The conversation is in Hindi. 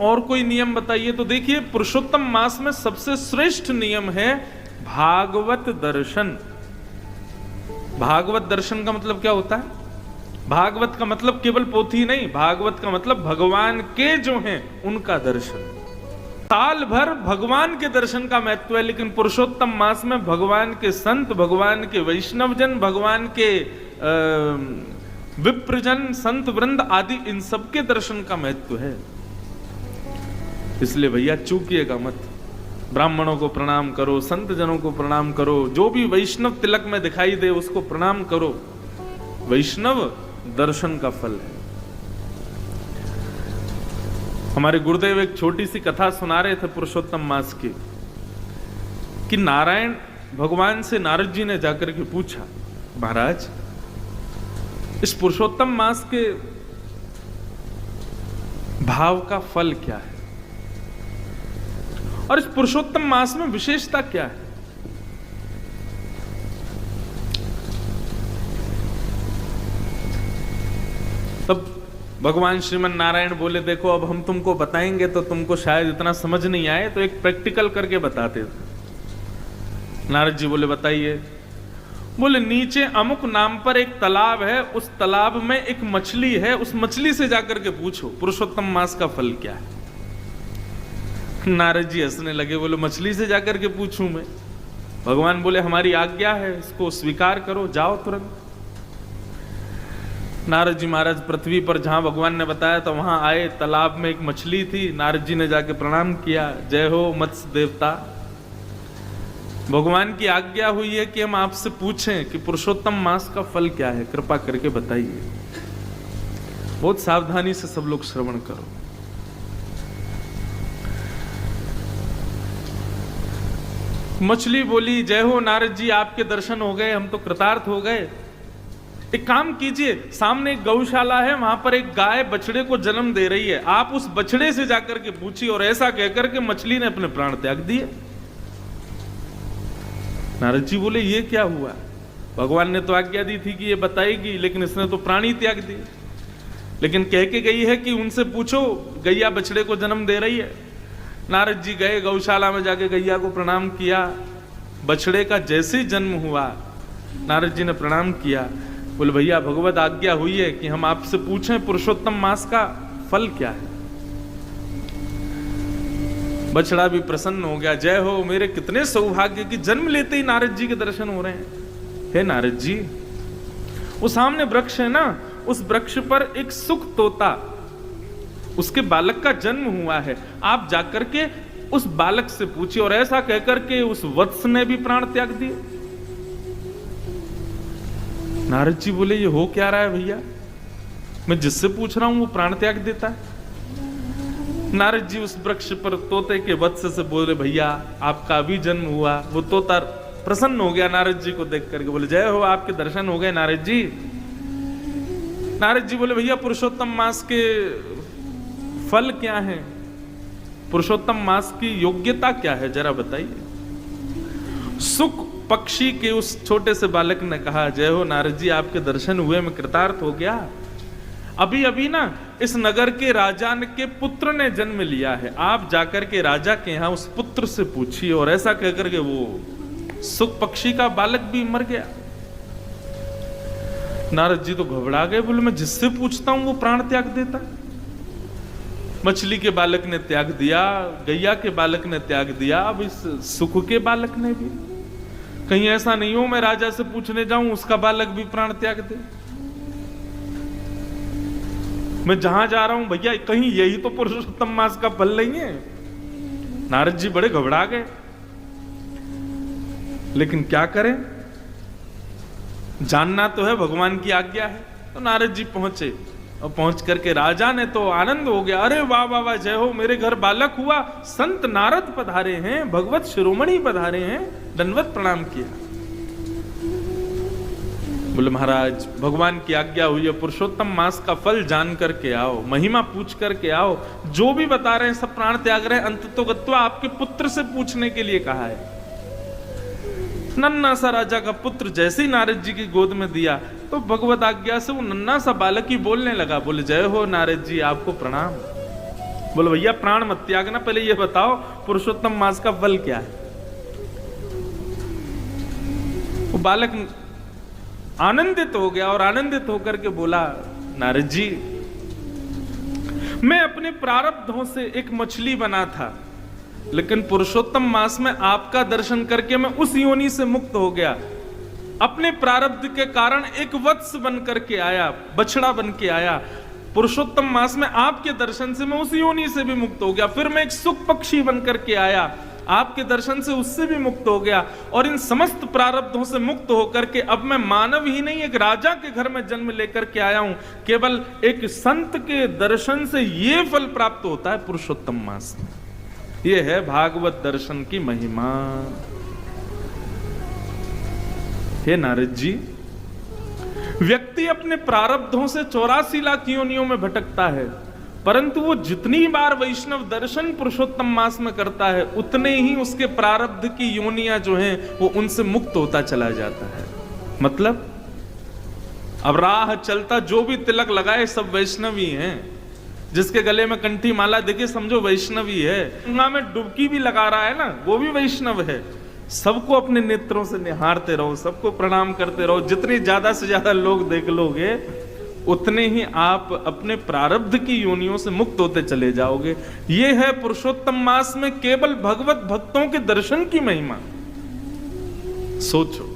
और कोई नियम बताइए। तो देखिए, पुरुषोत्तम मास में सबसे श्रेष्ठ नियम है भागवत दर्शन। भागवत दर्शन का मतलब क्या होता है? भागवत का मतलब केवल पोथी नहीं, भागवत का मतलब भगवान के जो हैं उनका दर्शन। साल भर भगवान के दर्शन का महत्व है, लेकिन पुरुषोत्तम मास में भगवान के संत, भगवान के वैष्णवजन, भगवान के विप्रजन, संत वृंद आदि, इन सबके दर्शन का महत्व है। इसलिए भैया चूकिएगा मत। ब्राह्मणों को प्रणाम करो, संत जनों को प्रणाम करो, जो भी वैष्णव तिलक में दिखाई दे उसको प्रणाम करो। वैष्णव दर्शन का फल है। हमारे गुरुदेव एक छोटी सी कथा सुना रहे थे पुरुषोत्तम मास की, कि नारायण भगवान से नारद जी ने जाकर के पूछा, महाराज इस पुरुषोत्तम मास के भाव का फल क्या है, और इस पुरुषोत्तम मास में विशेषता क्या है? तब भगवान श्रीमन नारायण बोले, देखो अब हम तुमको बताएंगे तो तुमको शायद इतना समझ नहीं आए, तो एक प्रैक्टिकल करके बताते थे। नारद जी बोले, बताइए। बोले, नीचे अमुक नाम पर एक तालाब है, उस तालाब में एक मछली है, उस मछली से जाकर के पूछो पुरुषोत्तम मास का फल क्या है। नारद जी हंसने लगे, बोले मछली से जाकर के पूछूं मैं? भगवान बोले, हमारी आज्ञा है, इसको स्वीकार करो, जाओ तुरंत। नारद जी महाराज पृथ्वी पर जहां भगवान ने बताया तो वहां आए। तालाब में एक मछली थी। नारद जी ने जाके प्रणाम किया, जय हो मत्स्य देवता, भगवान की आज्ञा हुई है कि हम आपसे पूछें कि पुरुषोत्तम मास का फल क्या है, कृपा करके बताइए। बहुत सावधानी से सब लोग श्रवण करो। मछली बोली, जय हो नारद जी, आपके दर्शन हो गए, हम तो कृतार्थ हो गए। एक काम कीजिए, सामने एक गौशाला है, वहां पर एक गाय बछड़े को जन्म दे रही है, आप उस बछड़े से जाकर के पूछिए। और ऐसा कहकर के मछली ने अपने प्राण त्याग दिए। नारद जी बोले, ये क्या हुआ? भगवान ने तो आज्ञा दी थी कि ये बताएगी, लेकिन इसने तो प्राण ही त्याग दिए। लेकिन कह के गई है कि उनसे पूछो, गैया बछड़े को जन्म दे रही है। नारद जी गए गौशाला में, जाके गैया को प्रणाम किया। बछड़े का जैसे ही जन्म हुआ, नारद जी ने प्रणाम किया, बोले भैया भगवत आज्ञा हुई है कि हम आपसे पूछें पुरुषोत्तम मास का फल क्या है। बछड़ा भी प्रसन्न हो गया, जय हो, मेरे कितने सौभाग्य कि जन्म लेते ही नारद जी के दर्शन हो रहे हैं। हे नारद जी, वो सामने वृक्ष है ना, उस वृक्ष पर एक सुख तोता, उसके बालक का जन्म हुआ है, आप जाकर के उस बालक से पूछिए। और ऐसा कहकर के उस वत्स ने भी प्राण त्याग दिए। नारद जी बोले, ये हो क्या रहा है भैया? मैं जिससे पूछ रहा हूं वो प्राण त्याग देता है। नारद जी उस वृक्ष पर तोते के वत्स से बोले, भैया आपका अभी जन्म हुआ। वो तोता प्रसन्न हो गया नारद जी को देख करके, बोले जय हो, आपके दर्शन हो गए नारद जी। नारद जी बोले, भैया पुरुषोत्तम मास के फल क्या है, पुरुषोत्तम मास की योग्यता क्या है, जरा बताइए। सुख पक्षी के उस छोटे से बालक ने कहा, जय हो नारद जी, आपके दर्शन हुए, मैं कृतार्थ हो गया। अभी अभी ना इस नगर के राजा के पुत्र ने जन्म लिया है, आप जाकर के राजा के यहाँ उस पुत्र से पूछिए। और ऐसा कहकर के वो सुख पक्षी का बालक भी मर गया। नारद जी तो घबरा गए, बोले मैं जिससे पूछता हूं वो प्राण त्याग देता। मछली के बालक ने त्याग दिया, गैया के बालक ने त्याग दिया, अब इस सुख के बालक ने भी। कहीं ऐसा नहीं हो मैं राजा से पूछने जाऊं उसका बालक भी प्राण त्याग दे। मैं जहां जा रहा हूं भैया, कहीं यही तो पुरुषोत्तम मास का फल नहीं है। नारद जी बड़े घबरा गए, लेकिन क्या करें, जानना तो है, भगवान की आज्ञा है। तो नारद जी पहुंचे, और पहुंच करके राजा ने तो आनंद हो गया, अरे वाह वाह वाह, जय हो, मेरे घर बालक हुआ, संत नारद पधारे हैं, भगवत शिरोमणि पधारे हैं, दंडवत प्रणाम किया। बोले महाराज भगवान की आज्ञा हुई है, पुरुषोत्तम मास का फल जान करके आओ, महिमा पूछ करके आओ, जो भी बता रहे हैं सब प्राण त्याग रहे हैं। अंत तो गत्वा आपके पुत्र से पूछने के लिए कहा है। नन्ना सा राजा का पुत्र जैसे ही नारद जी की गोद में दिया, तो भगवत आज्ञा से वो नन्ना सा बालक ही बोलने लगा, बोले जय हो नारद जी, आपको प्रणाम। बोले भैया प्राण मत त्यागना, पहले ये बताओ पुरुषोत्तम मास का फल क्या है। वो बालक आनंदित हो गया और आनंदित होकर के बोला, नारद जी मैं अपने प्रारब्धों से एक मछली बना था, लेकिन पुरुषोत्तम मास में आपका दर्शन करके मैं उस योनि से मुक्त हो गया। अपने प्रारब्ध के कारण एक वत्स बन करके आया, बछड़ा बन के आया। पुरुषोत्तम मास में आपके दर्शन से मैं उस योनि से भी मुक्त हो गया। फिर मैं एक सुख पक्षी बन करके आया, आपके दर्शन से उससे भी मुक्त हो गया। और इन समस्त प्रारब्धों से मुक्त होकर के अब मैं मानव ही नहीं, एक राजा के घर में जन्म लेकर के आया हूं। केवल एक संत के दर्शन से ये फल प्राप्त होता है पुरुषोत्तम मास में। ये है भागवत दर्शन की महिमा। हे नारद जी, व्यक्ति अपने प्रारब्धों से 84 लाख योनियों में भटकता है, परंतु वो जितनी बार वैष्णव दर्शन पुरुषोत्तम मास में करता है, उतने ही उसके प्रारब्ध की योनियां जो हैं वो उनसे मुक्त होता चला जाता है। मतलब अब राह चलता जो भी तिलक लगाए सब वैष्णवी हैं। जिसके गले में कंठी माला देखे समझो वैष्णवी है। गंगा में डुबकी भी लगा रहा है ना, वो भी वैष्णव है। सबको अपने नेत्रों से निहारते रहो, सबको प्रणाम करते रहो। जितने ज्यादा से ज्यादा लोग देख लोगे, उतने ही आप अपने प्रारब्ध की योनियों से मुक्त होते चले जाओगे। ये है पुरुषोत्तम मास में केवल भगवत भक्तों के दर्शन की महिमा। सोचो।